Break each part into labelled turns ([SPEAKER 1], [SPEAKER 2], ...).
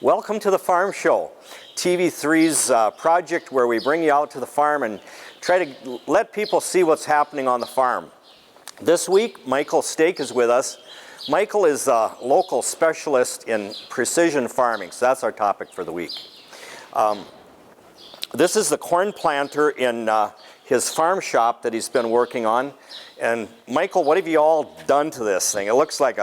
[SPEAKER 1] Welcome to the Farm Show, TV3's project where we bring you out to the farm and try to let people see what's happening on the farm. This week, Michael Stake is with us. Michael is a local specialist in precision farming, so that's our topic for the week. This is the corn planter in his farm shop that he's been working on. And Michael, what have you all done to this thing? It looks like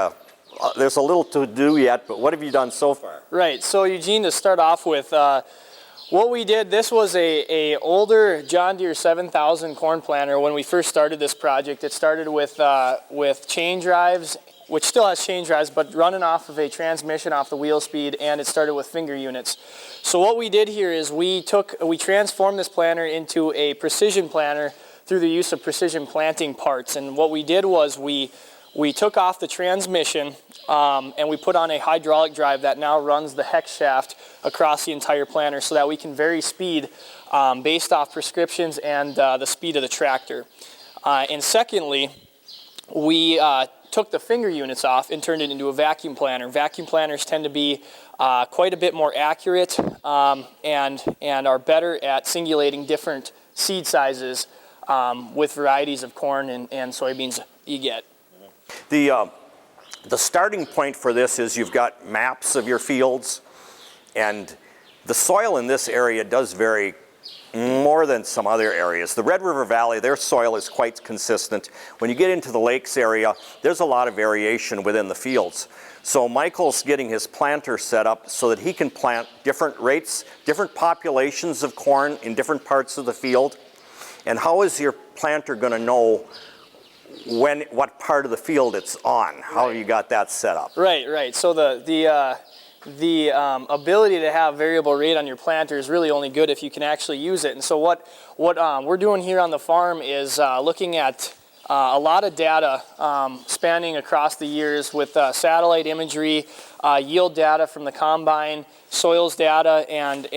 [SPEAKER 1] there's a little to do yet, but what have you done so far?
[SPEAKER 2] Right, so Eugene, to start off with, what we did, this was a older John Deere 7000 corn planter when we first started this project. It started with chain drives, which still has chain drives, but running off of a transmission off the wheel speed, and it started with finger units. So what we did here is we transformed this planter into a precision planter through the use of precision planting parts. And what we did was we took off the transmission and we put on a hydraulic drive that now runs the hex shaft across the entire planter so that we can vary speed based off prescriptions and the speed of the tractor. And secondly, we took the finger units off and turned it into a vacuum planter. Vacuum planters tend to be quite a bit more accurate and are better at singulating different seed sizes with varieties of corn and soybeans you get.
[SPEAKER 1] The starting point for this is you've got maps of your fields, and the soil in this area does vary more than some other areas. The Red River Valley, their soil is quite consistent. When you get into the lakes area, there's a lot of variation within the fields. So Michael's getting his planter set up so that he can plant different rates, different populations of corn in different parts of the field. And how is your planter going to know what part of the field it's on? How have you got that set up?
[SPEAKER 2] Right. So the ability to have variable rate on your planter is really only good if you can actually use it. And so what we're doing here on the farm is looking at a lot of data spanning across the years with satellite imagery, yield data from the combine, soils data, and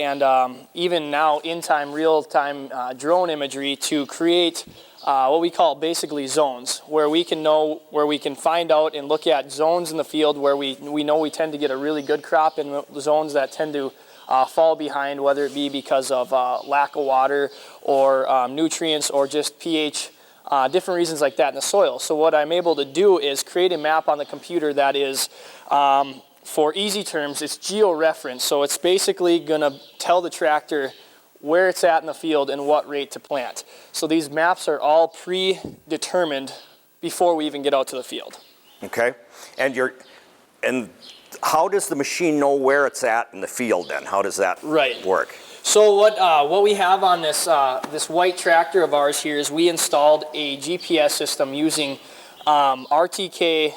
[SPEAKER 2] even now in-time, real-time drone imagery to create what we call basically zones, where we can find out and look at zones in the field where we know we tend to get a really good crop, and the zones that tend to fall behind, whether it be because of lack of water or nutrients or just pH, different reasons like that in the soil. So what I'm able to do is create a map on the computer that is, for easy terms, it's geo-referenced. So it's basically going to tell the tractor where it's at in the field and what rate to plant. So these maps are all predetermined before we even get out to the field.
[SPEAKER 1] Okay, and how does the machine know where it's at in the field then? How does that work?
[SPEAKER 2] So what we have on this white tractor of ours here is we installed a GPS system using RTK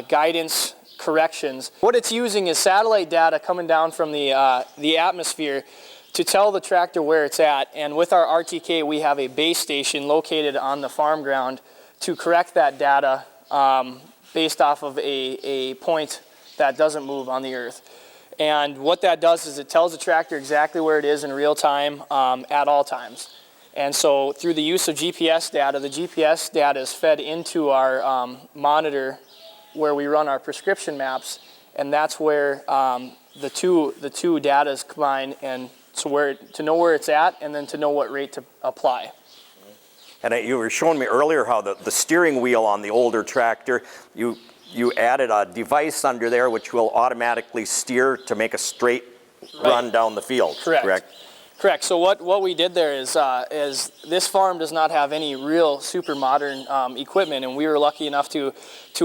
[SPEAKER 2] guidance corrections. What it's using is satellite data coming down from the atmosphere to tell the tractor where it's at, and with our RTK we have a base station located on the farm ground to correct that data based off of a point that doesn't move on the earth. And what that does is it tells the tractor exactly where it is in real time at all times. And so through the use of GPS data, the GPS data is fed into our monitor where we run our prescription maps, and that's where the two data is combined, and so to know where it's at, and then to know what rate to apply.
[SPEAKER 1] And you were showing me earlier how the steering wheel on the older tractor, you added a device under there which will automatically steer to make a straight run down the field.
[SPEAKER 2] Correct. So what we did there is this farm does not have any real super modern equipment, and we were lucky enough to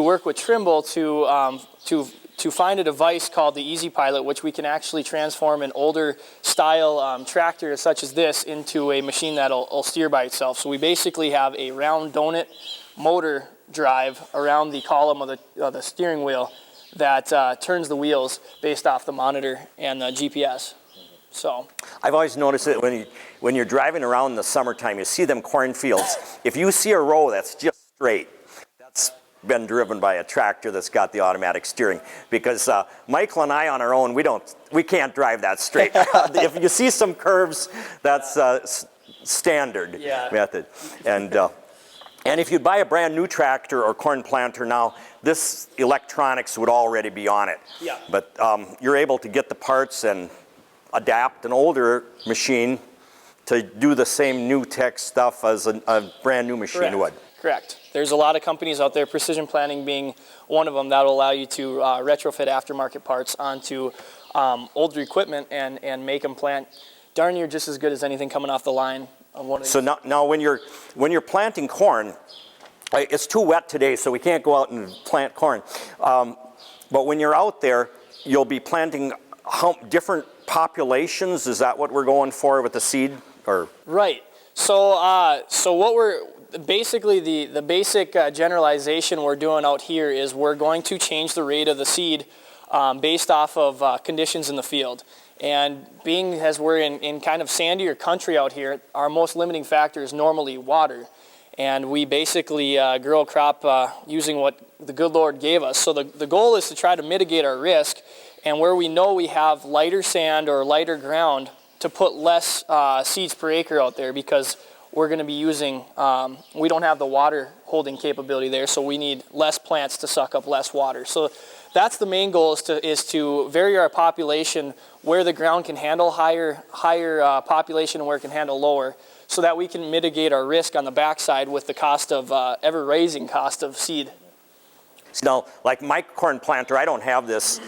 [SPEAKER 2] work with Trimble to find a device called the Easy Pilot, which we can actually transform an older style tractor such as this into a machine that'll steer by itself. So we basically have a round donut motor drive around the column of the steering wheel that turns the wheels based off the monitor and the GPS. So
[SPEAKER 1] I've always noticed that when you're driving around in the summertime, you see them cornfields. If you see a row that's just straight, that's been driven by a tractor that's got the automatic steering, because Michael and I on our own, we can't drive that straight. If you see some curves, that's standard method. And And if you buy a brand new tractor or corn planter now, this electronics would already be on it.
[SPEAKER 2] Yeah.
[SPEAKER 1] But you're able to get the parts and adapt an older machine to do the same new tech stuff as a brand new machine would.
[SPEAKER 2] Correct. There's a lot of companies out there, Precision Planting being one of them, that will allow you to retrofit aftermarket parts onto older equipment and make them plant darn near just as good as anything coming off the line.
[SPEAKER 1] So now when you're planting corn, it's too wet today, so we can't go out and plant corn. But when you're out there, you'll be planting different populations. Is that what we're going for with the seed? Or
[SPEAKER 2] right. So what we're basically the basic generalization we're doing out here is we're going to change the rate of the seed based off of conditions in the field. And being as we're in kind of sandier country out here, our most limiting factor is normally water. And we basically grow a crop using what the good Lord gave us. So the goal is to try to mitigate our risk, and where we know we have lighter sand or lighter ground, to put less seeds per acre out there, because we're going to be using, we don't have the water holding capability there, so we need less plants to suck up less water. So that's the main goal, is to vary our population where the ground can handle higher population and where it can handle lower, so that we can mitigate our risk on the backside with the cost of ever-raising cost of seed.
[SPEAKER 1] Now, like my corn planter, I don't have this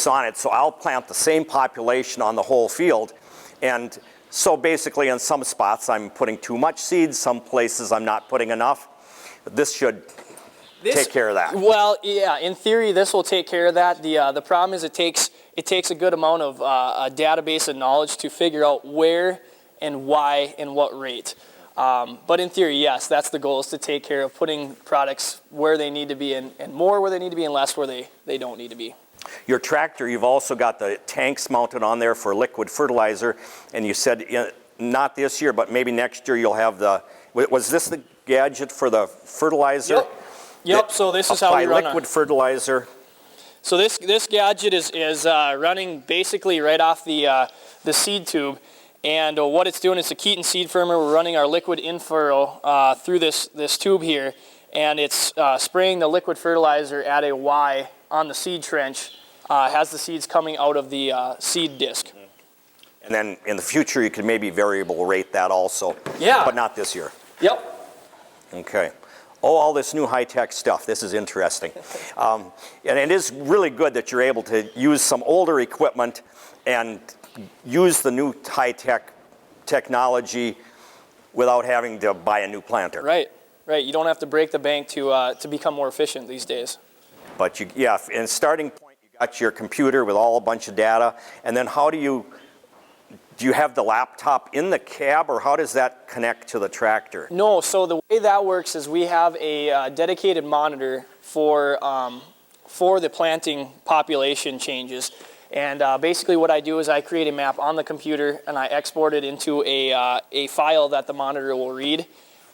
[SPEAKER 1] on it, so I'll plant the same population on the whole field. And so basically in some spots I'm putting too much seed, some places I'm not putting enough. This should take care of that.
[SPEAKER 2] Well, yeah, in theory this will take care of that. The problem is it takes a good amount of a database of knowledge to figure out where and why and what rate. But in theory, yes, that's the goal, is to take care of putting products where they need to be, and more where they need to be and less where they don't need to be.
[SPEAKER 1] Your tractor, you've also got the tanks mounted on there for liquid fertilizer, and you said not this year, but maybe next year you'll have was this the gadget for the fertilizer?
[SPEAKER 2] Yep, so this is how we run
[SPEAKER 1] liquid fertilizer.
[SPEAKER 2] So this gadget is running basically right off the seed tube, and what it's doing is a Keaton seed firmer. We're running our liquid in-furrow through this tube here, and it's spraying the liquid fertilizer at a Y on the seed trench, has the seeds coming out of the seed disc.
[SPEAKER 1] And then in the future you could maybe variable rate that also.
[SPEAKER 2] Yeah.
[SPEAKER 1] But not this year.
[SPEAKER 2] Yep.
[SPEAKER 1] Okay. Oh, all this new high-tech stuff. This is interesting. And it is really good that you're able to use some older equipment and use the new high-tech technology without having to buy a new planter.
[SPEAKER 2] Right. You don't have to break the bank to become more efficient these days.
[SPEAKER 1] But in starting point, you got your computer with a bunch of data, and then how do you have the laptop in the cab, or how does that connect to the tractor?
[SPEAKER 2] No, so the way that works is we have a dedicated monitor for the planting population changes. And basically what I do is I create a map on the computer and I export it into a file that the monitor will read.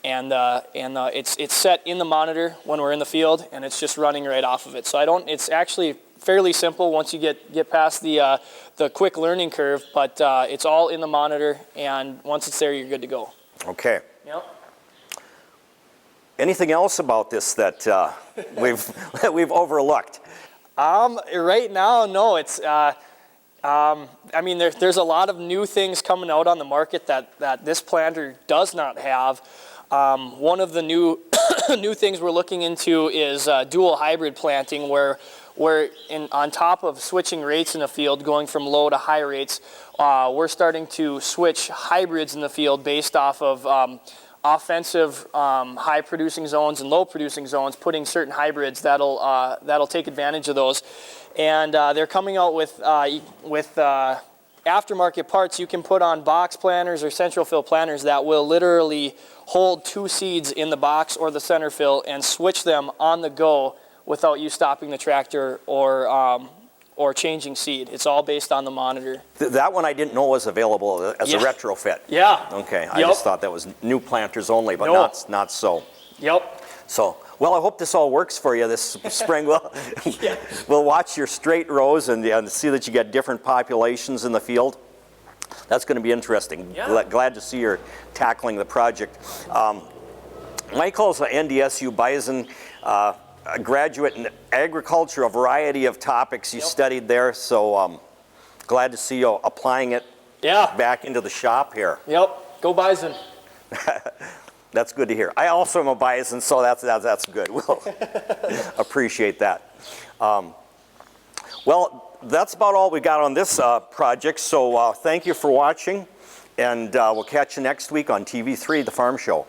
[SPEAKER 2] And it's set in the monitor when we're in the field, and it's just running right off of it. So it's actually fairly simple once you get past the quick learning curve, but it's all in the monitor, and once it's there, you're good to go.
[SPEAKER 1] Okay.
[SPEAKER 2] Yep.
[SPEAKER 1] Anything else about this that we've overlooked?
[SPEAKER 2] Right now, no. It's I mean, there's a lot of new things coming out on the market that this planter does not have. One of the new new things we're looking into is dual hybrid planting, where on top of switching rates in the field, going from low to high rates, we're starting to switch hybrids in the field based off of offensive high producing zones and low producing zones, putting certain hybrids that'll take advantage of those. And they're coming out with aftermarket parts you can put on box planters or central fill planters that will literally hold two seeds in the box or the center fill and switch them on the go without you stopping the tractor or changing seed. It's all based on the monitor.
[SPEAKER 1] That one I didn't know was available as a retrofit.
[SPEAKER 2] Yeah.
[SPEAKER 1] Okay, I just thought that was new planters only, but not so.
[SPEAKER 2] Yep.
[SPEAKER 1] So, well, I hope this all works for you this spring. We'll watch your straight rows and see that you get different populations in the field. That's going to be interesting.
[SPEAKER 2] Yeah.
[SPEAKER 1] Glad to see you're tackling the project. Michael's an NDSU Bison a graduate in agriculture, a variety of topics you studied there, so glad to see you applying it back into the shop here.
[SPEAKER 2] Yep, go Bison.
[SPEAKER 1] That's good to hear. I also am a Bison, so that's good. We'll appreciate that. Well, that's about all we got on this project, so thank you for watching, and we'll catch you next week on TV3, The Farm Show.